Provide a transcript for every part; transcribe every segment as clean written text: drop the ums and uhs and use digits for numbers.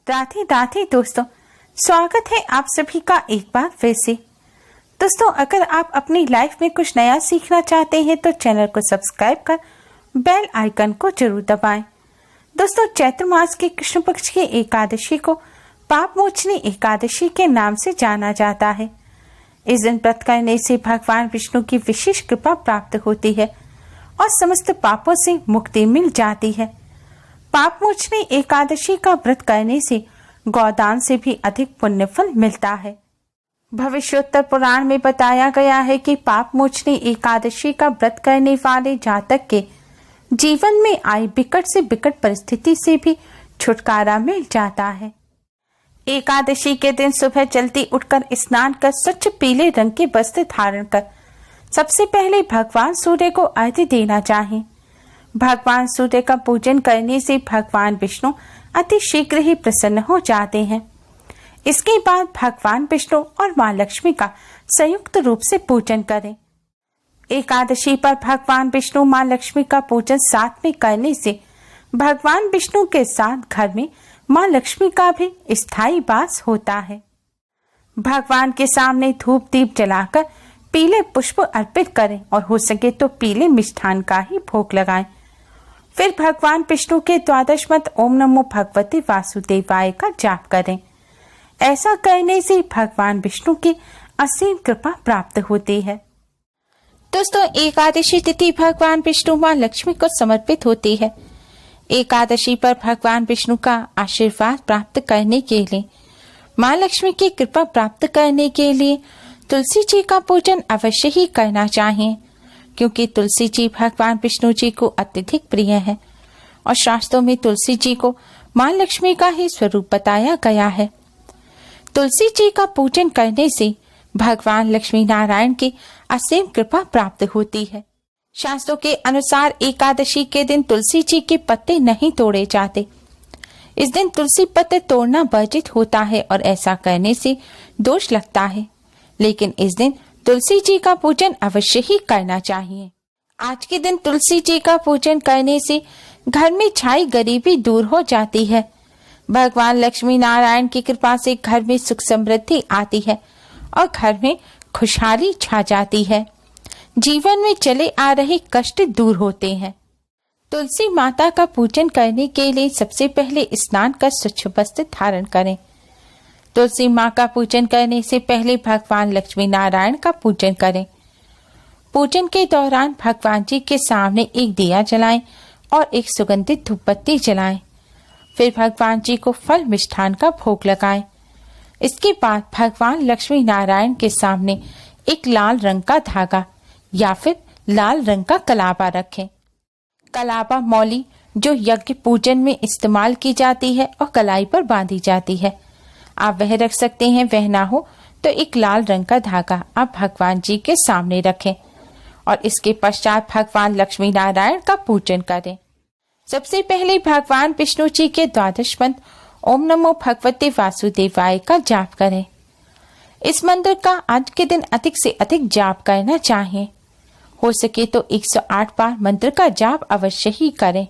राधे राधे दोस्तों, स्वागत है आप सभी का एक बार फिर से। दोस्तों, अगर आप अपनी लाइफ में कुछ नया सीखना चाहते हैं तो चैनल को सब्सक्राइब कर बेल आइकन को जरूर दबाएं। दोस्तों, चैत्र मास के कृष्ण पक्ष की एकादशी को पाप मोचनी एकादशी के नाम से जाना जाता है। इस दिन व्रत करने से भगवान विष्णु की विशेष कृपा प्राप्त होती है और समस्त पापों से मुक्ति मिल जाती है। पाप मोचनी एकादशी का व्रत करने से गौदान से भी अधिक पुण्य फल मिलता है। भविष्योत्तर पुराण में बताया गया है कि पाप मोचनी एकादशी का व्रत करने वाले जातक के जीवन में आई विकट से विकट परिस्थिति से भी छुटकारा मिल जाता है। एकादशी के दिन सुबह जल्दी उठकर स्नान कर स्वच्छ पीले रंग के वस्त्र धारण कर सबसे पहले भगवान सूर्य को अर्घ्य देना चाहिए। भगवान सूर्य का पूजन करने से भगवान विष्णु अति शीघ्र ही प्रसन्न हो जाते हैं। इसके बाद भगवान विष्णु और मां लक्ष्मी का संयुक्त रूप से पूजन करें। एकादशी पर भगवान विष्णु मां लक्ष्मी का पूजन साथ में करने से भगवान विष्णु के साथ घर में मां लक्ष्मी का भी स्थायी वास होता है। भगवान के सामने धूप दीप जलाकर पीले पुष्प अर्पित करें और हो सके तो पीले मिष्ठान का ही भोग लगाएं। फिर भगवान विष्णु के 12 मंत्र ओम नमो भगवते वासुदेवाय का जाप करें। ऐसा करने से भगवान विष्णु की असीम कृपा प्राप्त होती है। दोस्तों, एकादशी तिथि भगवान विष्णु मां लक्ष्मी को समर्पित होती है। एकादशी पर भगवान विष्णु का आशीर्वाद प्राप्त करने के लिए, मां लक्ष्मी की कृपा प्राप्त करने के लिए तुलसी जी का पूजन अवश्य ही करना चाहिए, क्योंकि तुलसी जी भगवान विष्णु जी को अत्यधिक प्रिय है और शास्त्रों में तुलसी जी को मां लक्ष्मी का ही स्वरूप बताया गया है। तुलसी जी का पूजन करने से भगवान लक्ष्मी नारायण की असीम कृपा प्राप्त होती है। शास्त्रों के अनुसार एकादशी के दिन तुलसी जी के पत्ते नहीं तोड़े जाते। इस दिन तुलसी पत्ते तोड़ना वर्जित होता है और ऐसा करने से दोष लगता है, लेकिन इस दिन तुलसी जी का पूजन अवश्य ही करना चाहिए। आज के दिन तुलसी जी का पूजन करने से घर में छाई गरीबी दूर हो जाती है। भगवान लक्ष्मी नारायण की कृपा से घर में सुख समृद्धि आती है और घर में खुशहाली छा जाती है। जीवन में चले आ रहे कष्ट दूर होते हैं। तुलसी माता का पूजन करने के लिए सबसे पहले स्नान कर स्वच्छ वस्त्र धारण करें। तुलसी माँ का पूजन करने से पहले भगवान लक्ष्मी नारायण का पूजन करें। पूजन के दौरान भगवान जी के सामने एक दिया जलाएं और एक सुगंधित धूपबत्ती जलाएं। फिर भगवान जी को फल मिष्ठान का भोग लगाएं। इसके बाद भगवान लक्ष्मी नारायण के सामने एक लाल रंग का धागा या फिर लाल रंग का कलाबा रखें। कलाबा मौली जो यज्ञ पूजन में इस्तेमाल की जाती है और कलाई पर बांधी जाती है, आप वह रख सकते हैं। वह ना हो तो एक लाल रंग का धागा आप भगवान जी के सामने रखें और इसके पश्चात भगवान लक्ष्मी नारायण का पूजन करें। सबसे पहले भगवान विष्णु जी के 12 मंत्र ओम नमो भगवते वासुदेवाय का जाप करें। इस मंत्र का आज के दिन अधिक से अधिक जाप करना चाहिए। हो सके तो 108 बार मंत्र का जाप अवश्य ही करें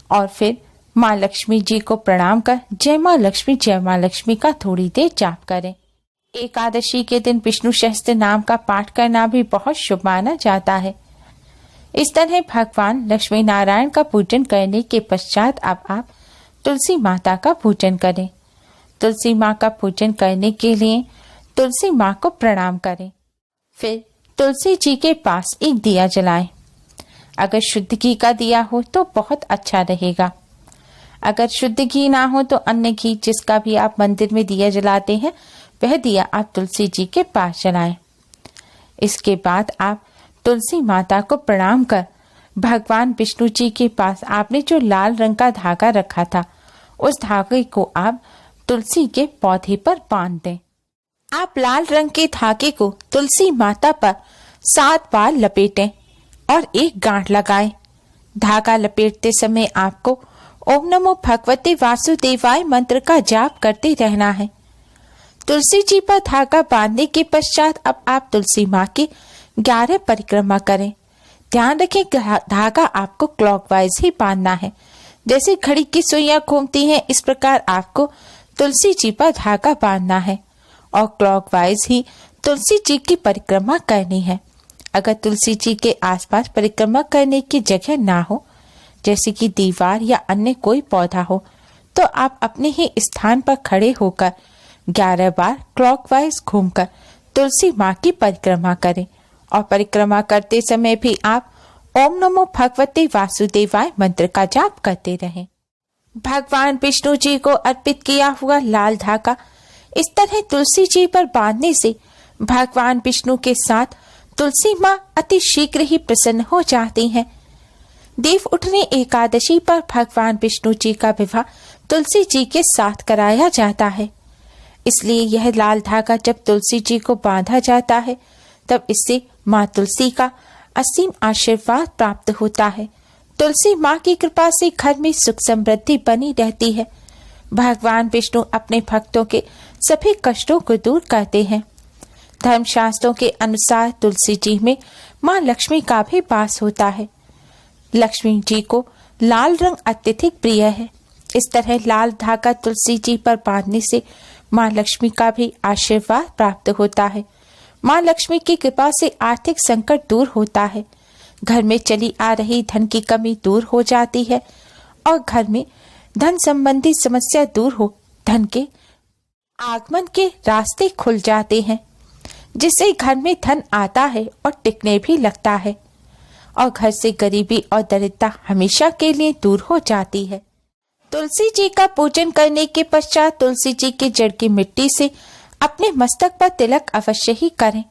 और फिर माँ लक्ष्मी जी को प्रणाम कर जय माँ लक्ष्मी का थोड़ी देर जाप करें। एकादशी के दिन विष्णु सहस्त्र नाम का पाठ करना भी बहुत शुभ माना जाता है। इस तरह भगवान लक्ष्मी नारायण का पूजन करने के पश्चात अब आप तुलसी माता का पूजन करें। तुलसी माँ का पूजन करने के लिए तुलसी माँ को प्रणाम करें। फिर तुलसी जी के पास एक दिया जलाएं। अगर शुद्ध घी का दिया हो तो बहुत अच्छा रहेगा। अगर शुद्ध घी ना हो तो अन्य घी जिसका भी आप मंदिर में दिया जलाते हैं वह दिया आप तुलसी जी के पास जलाएं। इसके बाद आप तुलसी माता को प्रणाम कर भगवान विष्णु जी के पास आपने जो लाल रंग का धागा रखा था उस धागे को आप तुलसी के पौधे पर बांध दें। आप लाल रंग के धागे को तुलसी माता पर 7 बार लपेटें और एक गांठ लगाएं। धागा लपेटते समय आपको ओम नमो भगवते वासुदेवाय मंत्र का जाप करते रहना है। तुलसी जी पर धागा बांधने के पश्चात अब आप तुलसी माँ की 11 परिक्रमा करें। ध्यान रखें धागा आपको क्लॉकवाइज ही बांधना है, जैसे घड़ी की सुइयां घूमती हैं, इस प्रकार आपको तुलसी जी पर धागा बांधना है और क्लॉकवाइज ही तुलसी जी की परिक्रमा करनी है। अगर तुलसी जी के आसपास परिक्रमा करने की जगह ना हो, जैसे कि दीवार या अन्य कोई पौधा हो, तो आप अपने ही स्थान पर खड़े होकर 11 बार क्लॉकवाइज घूमकर तुलसी माँ की परिक्रमा करें और परिक्रमा करते समय भी आप ओम नमो भगवते वासुदेवाय मंत्र का जाप करते रहें। भगवान विष्णु जी को अर्पित किया हुआ लाल धागा इस तरह तुलसी जी पर बांधने से भगवान विष्णु के साथ तुलसी माँ अति शीघ्र ही प्रसन्न हो जाती हैं। देव उठनी एकादशी पर भगवान विष्णु जी का विवाह तुलसी जी के साथ कराया जाता है। इसलिए यह लाल धागा जब तुलसी जी को बांधा जाता है, तब इससे माँ तुलसी का असीम आशीर्वाद प्राप्त होता है। तुलसी माँ की कृपा से घर में सुख समृद्धि बनी रहती है। भगवान विष्णु अपने भक्तों के सभी कष्टों को दूर करते हैं। धर्मशास्त्रों के अनुसार तुलसी जी में माँ लक्ष्मी का भी वास होता है। लक्ष्मी जी को लाल रंग अत्यधिक प्रिय है। इस तरह लाल धागा तुलसी जी पर बांधने से माँ लक्ष्मी का भी आशीर्वाद प्राप्त होता है। माँ लक्ष्मी की कृपा से आर्थिक संकट दूर होता है, घर में चली आ रही धन की कमी दूर हो जाती है और घर में धन संबंधी समस्या दूर हो धन के आगमन के रास्ते खुल जाते हैं, जिससे घर में धन आता है और टिकने भी लगता है और घर से गरीबी और दरिद्रता हमेशा के लिए दूर हो जाती है। तुलसी जी का पूजन करने के पश्चात तुलसी जी के जड़ की मिट्टी से अपने मस्तक पर तिलक अवश्य ही करें।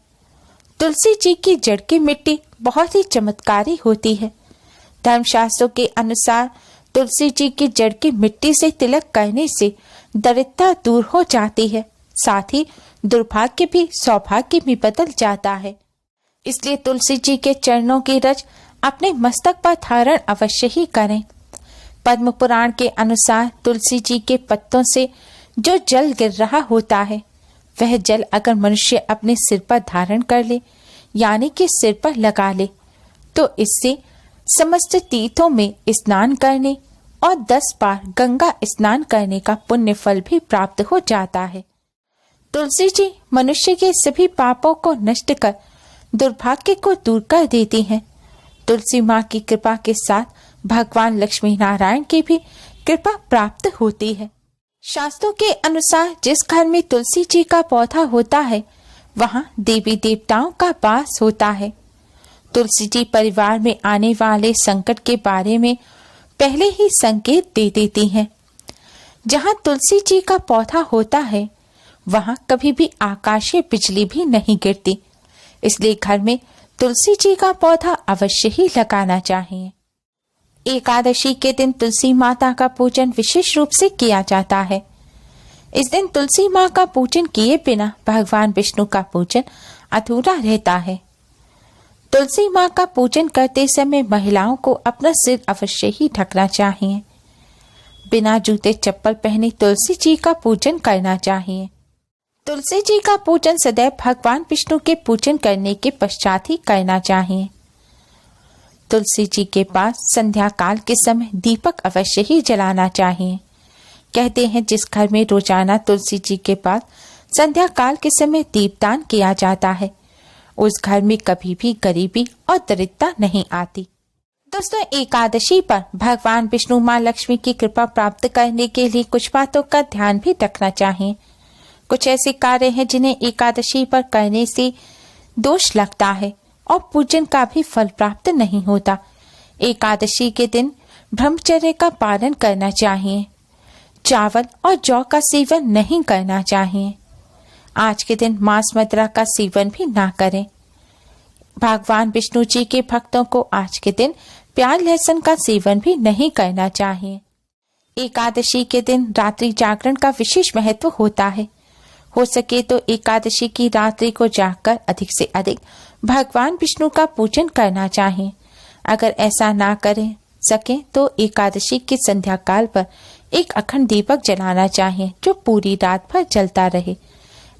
तुलसी जी की जड़ की मिट्टी बहुत ही चमत्कारी होती है। धर्मशास्त्रों के अनुसार तुलसी जी की जड़ की मिट्टी से तिलक करने से दरिद्रता दूर हो जाती है, साथ ही दुर्भाग्य भी सौभाग्य में बदल जाता है। इसलिए तुलसी जी के चरणों की रज अपने मस्तक पर धारण अवश्य ही करें। पद्म पुराण के अनुसार तुलसी जी के पत्तों से जो जल गिर रहा होता है, वह जल अगर मनुष्य अपने सिर पर धारण कर ले, यानी कि सिर पर लगा ले, तो इससे समस्त तीर्थों में स्नान करने और 10 बार गंगा स्नान करने का पुण्य फल भी प्राप्त हो जाता है। तुलसी जी मनुष्य के सभी पापों को नष्ट कर दुर्भाग्य को दूर कर देती हैं। तुलसी माँ की कृपा के साथ भगवान लक्ष्मी नारायण की भी कृपा प्राप्त होती है। शास्त्रों के अनुसार जिस घर में तुलसी जी का पौधा होता है, वहाँ देवी देवताओं का वास होता है। तुलसी जी परिवार में आने वाले संकट के बारे में पहले ही संकेत दे देती हैं। जहाँ तुलसी जी का पौधा होता है, वहाँ कभी भी आकाशीय बिजली भी नहीं गिरती। इसलिए घर में तुलसी जी का पौधा अवश्य ही लगाना चाहिए। एकादशी के दिन तुलसी माता का पूजन विशेष रूप से किया जाता है। इस दिन तुलसी माँ का पूजन किए बिना भगवान विष्णु का पूजन अधूरा रहता है। तुलसी माँ का पूजन करते समय महिलाओं को अपना सिर अवश्य ही ढकना चाहिए। बिना जूते चप्पल पहने तुलसी जी का पूजन करना चाहिए। तुलसी जी का पूजन सदैव भगवान विष्णु के पूजन करने के पश्चात ही करना चाहिए। तुलसी जी के पास संध्या काल के समय दीपक अवश्य ही जलाना चाहिए। कहते हैं जिस घर में रोजाना तुलसी जी के पास संध्या काल के समय दीपदान किया जाता है, उस घर में कभी भी गरीबी और दरिद्रता नहीं आती। दोस्तों, एकादशी पर भगवान विष्णु माँ लक्ष्मी की कृपा प्राप्त करने के लिए कुछ बातों का ध्यान भी रखना चाहिए। कुछ ऐसे कार्य हैं जिन्हें एकादशी पर करने से दोष लगता है और पूजन का भी फल प्राप्त नहीं होता। एकादशी के दिन ब्रह्मचर्य का पालन करना चाहिए। चावल और जौ का सेवन नहीं करना चाहिए। आज के दिन मांस मदिरा का सेवन भी ना करें। भगवान विष्णु जी के भक्तों को आज के दिन प्याज लहसुन का सेवन भी नहीं करना चाहिए। एकादशी के दिन रात्रि जागरण का विशेष महत्व होता है। हो सके तो एकादशी की रात्रि को जागकर अधिक से अधिक भगवान विष्णु का पूजन करना चाहिए। अगर ऐसा ना करें सके तो एकादशी की संध्या काल पर एक अखंड दीपक जलाना चाहिए, जो पूरी रात भर जलता रहे।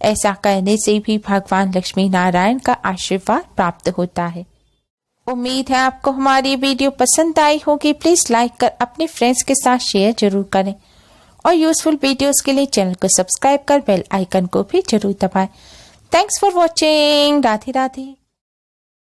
ऐसा करने से भी भगवान लक्ष्मी नारायण का आशीर्वाद प्राप्त होता है। उम्मीद है आपको हमारी वीडियो पसंद आई होगी। प्लीज लाइक कर अपने फ्रेंड्स के साथ शेयर जरूर करें और यूजफुल वीडियोस के लिए चैनल को सब्सक्राइब कर बेल आइकन को भी जरूर दबाएं। Thanks for watching. Radhe Radhe.